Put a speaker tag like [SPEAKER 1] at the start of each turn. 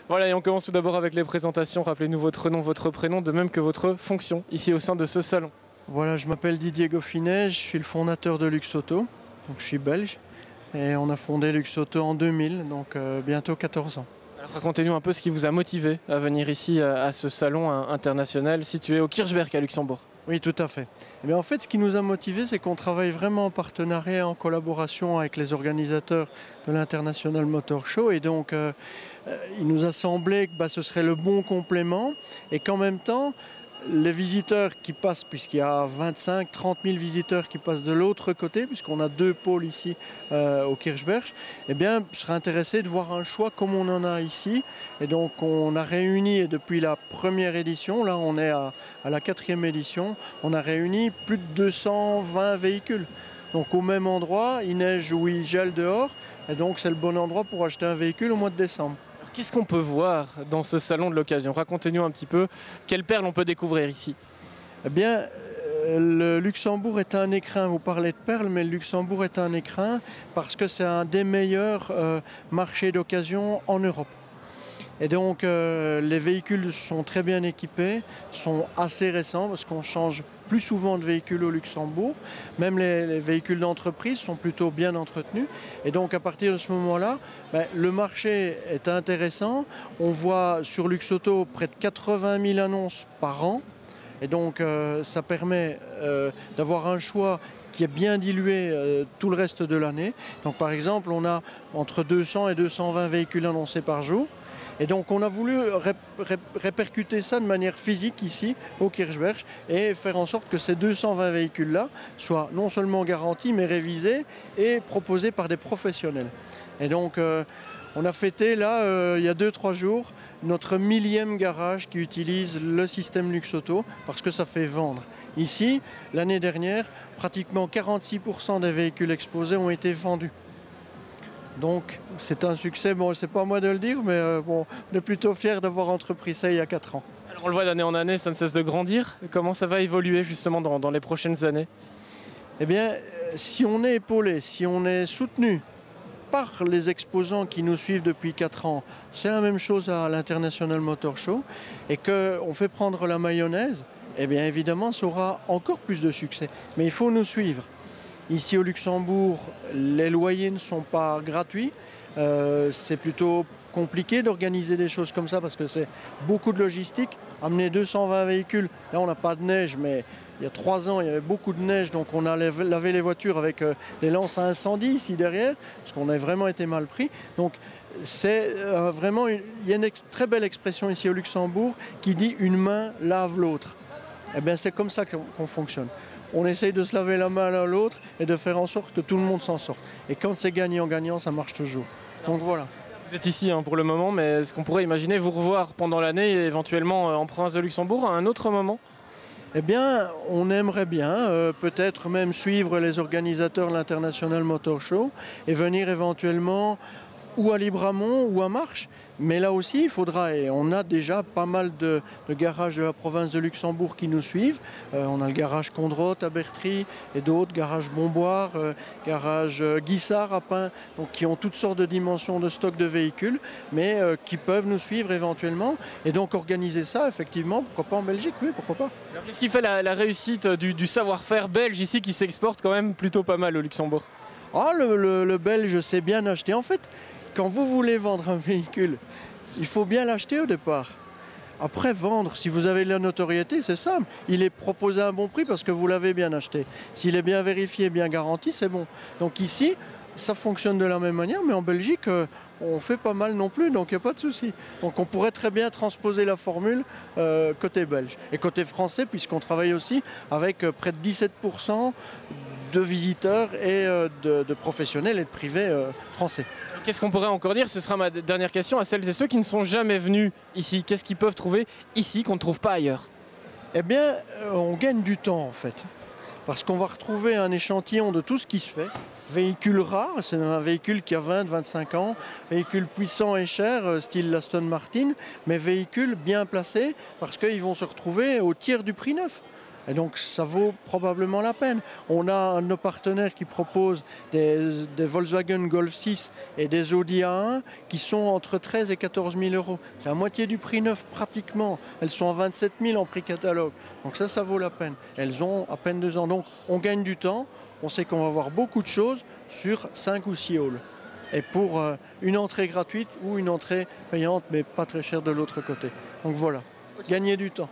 [SPEAKER 1] Voilà, et on commence tout d'abord avec les présentations. Rappelez-nous votre nom, votre prénom, de même que votre fonction ici au sein de ce salon.
[SPEAKER 2] Voilà, je m'appelle Didier Goffinet, je suis le fondateur de Luxauto, donc je suis belge et on a fondé Luxauto en 2000, donc bientôt 14 ans.
[SPEAKER 1] Alors racontez-nous un peu ce qui vous a motivé à venir ici à ce salon international situé au Kirchberg à Luxembourg.
[SPEAKER 2] Oui, tout à fait. Eh bien, en fait, ce qui nous a motivé, c'est qu'on travaille vraiment en partenariat, en collaboration avec les organisateurs de l'International Motor Show et donc il nous a semblé que ce serait le bon complément et qu'en même temps, les visiteurs qui passent, puisqu'il y a 25-30 000 visiteurs qui passent de l'autre côté, puisqu'on a deux pôles ici au Kirchberg, eh bien, je serais intéressé de voir un choix comme on en a ici. Et donc, on a réuni, et depuis la première édition, là on est à la 4e édition, on a réuni plus de 220 véhicules. Donc au même endroit, il neige ou il gèle dehors, et donc c'est le bon endroit pour acheter un véhicule au mois de décembre.
[SPEAKER 1] Qu'est-ce qu'on peut voir dans ce salon de l'occasion? Racontez-nous un petit peu quelles perles on peut découvrir ici.
[SPEAKER 2] Eh bien, le Luxembourg est un écrin. Vous parlez de perles, mais le Luxembourg est un écrin parce que c'est un des meilleurs marchés d'occasion en Europe. Et donc, les véhicules sont très bien équipés, sont assez récents parce qu'on change plus souvent de véhicules au Luxembourg. Même les véhicules d'entreprise sont plutôt bien entretenus. Et donc, à partir de ce moment-là, le marché est intéressant. On voit sur Luxauto près de 80 000 annonces par an. Et donc, ça permet d'avoir un choix qui est bien dilué tout le reste de l'année. Donc, par exemple, on a entre 200 et 220 véhicules annoncés par jour. Et donc on a voulu répercuter ça de manière physique ici au Kirchberg et faire en sorte que ces 220 véhicules-là soient non seulement garantis mais révisés et proposés par des professionnels. Et donc on a fêté là il y a 2-3 jours notre 1000e garage qui utilise le système Luxauto parce que ça fait vendre. Ici, l'année dernière, pratiquement 46% des véhicules exposés ont été vendus. Donc c'est un succès, bon c'est pas à moi de le dire, mais bon, on est plutôt fiers d'avoir entrepris ça il y a 4 ans.
[SPEAKER 1] Alors on le voit d'année en année, ça ne cesse de grandir. Comment ça va évoluer justement dans les prochaines années?
[SPEAKER 2] Eh bien, si on est épaulé, si on est soutenu par les exposants qui nous suivent depuis 4 ans, c'est la même chose à l'International Motor Show, et qu'on fait prendre la mayonnaise, eh bien évidemment ça aura encore plus de succès. Mais il faut nous suivre. Ici au Luxembourg, les loyers ne sont pas gratuits. C'est plutôt compliqué d'organiser des choses comme ça parce que c'est beaucoup de logistique. Amener 220 véhicules, là on n'a pas de neige, mais il y a 3 ans il y avait beaucoup de neige, donc on a lavé les voitures avec des lances à incendie ici derrière, parce qu'on a vraiment été mal pris. Donc c'est vraiment, il y a une très belle expression ici au Luxembourg qui dit « une main lave l'autre ». Eh bien c'est comme ça qu'on fonctionne. On essaye de se laver la main l'un à l'autre et de faire en sorte que tout le monde s'en sorte. Et quand c'est gagnant-gagnant, ça marche toujours. Donc voilà.
[SPEAKER 1] Vous êtes ici pour le moment, mais est-ce qu'on pourrait imaginer vous revoir pendant l'année et éventuellement en province de Luxembourg à un autre moment?
[SPEAKER 2] Eh bien, on aimerait bien peut-être même suivre les organisateurs de l'International Motor Show et venir éventuellement ou à Libramont ou à Marche. Mais là aussi, il faudra, et on a déjà pas mal de garages de la province de Luxembourg qui nous suivent. On a le garage Condrotte à Bertry et d'autres, garage Bomboire, garage Guissard à Pin, donc qui ont toutes sortes de dimensions de stock de véhicules, mais qui peuvent nous suivre éventuellement. Et donc organiser ça, effectivement, pourquoi pas en Belgique, oui, pourquoi pas.
[SPEAKER 1] Qu'est-ce qui fait la réussite du savoir-faire belge ici qui s'exporte quand même plutôt pas mal au Luxembourg?
[SPEAKER 2] Ah, le Belge sait bien acheter. En fait, quand vous voulez vendre un véhicule, il faut bien l'acheter au départ. Après, vendre, si vous avez de la notoriété, c'est simple. Il est proposé à un bon prix parce que vous l'avez bien acheté. S'il est bien vérifié, bien garanti, c'est bon. Donc ici, ça fonctionne de la même manière, mais en Belgique, on fait pas mal non plus, donc il n'y a pas de souci. Donc on pourrait très bien transposer la formule côté belge. Et côté français, puisqu'on travaille aussi avec près de 17% de visiteurs et de professionnels et de privés français.
[SPEAKER 1] Qu'est-ce qu'on pourrait encore dire? Ce sera ma dernière question à celles et ceux qui ne sont jamais venus ici. Qu'est-ce qu'ils peuvent trouver ici qu'on ne trouve pas ailleurs?
[SPEAKER 2] Eh bien, on gagne du temps en fait. Parce qu'on va retrouver un échantillon de tout ce qui se fait. Véhicule rare, c'est un véhicule qui a 20-25 ans. Véhicule puissant et cher, style l'Aston Martin. Mais véhicule bien placé parce qu'ils vont se retrouver au tiers du prix neuf. Et donc ça vaut probablement la peine. On a un de nos partenaires qui propose des Volkswagen Golf 6 et des Audi A1 qui sont entre 13 et 14 000 euros. C'est la moitié du prix neuf pratiquement. Elles sont à 27 000 en prix catalogue. Donc ça vaut la peine. Elles ont à peine 2 ans. Donc on gagne du temps. On sait qu'on va avoir beaucoup de choses sur 5 ou 6 halls. Et pour une entrée gratuite ou une entrée payante mais pas très chère de l'autre côté. Donc voilà, gagner du temps.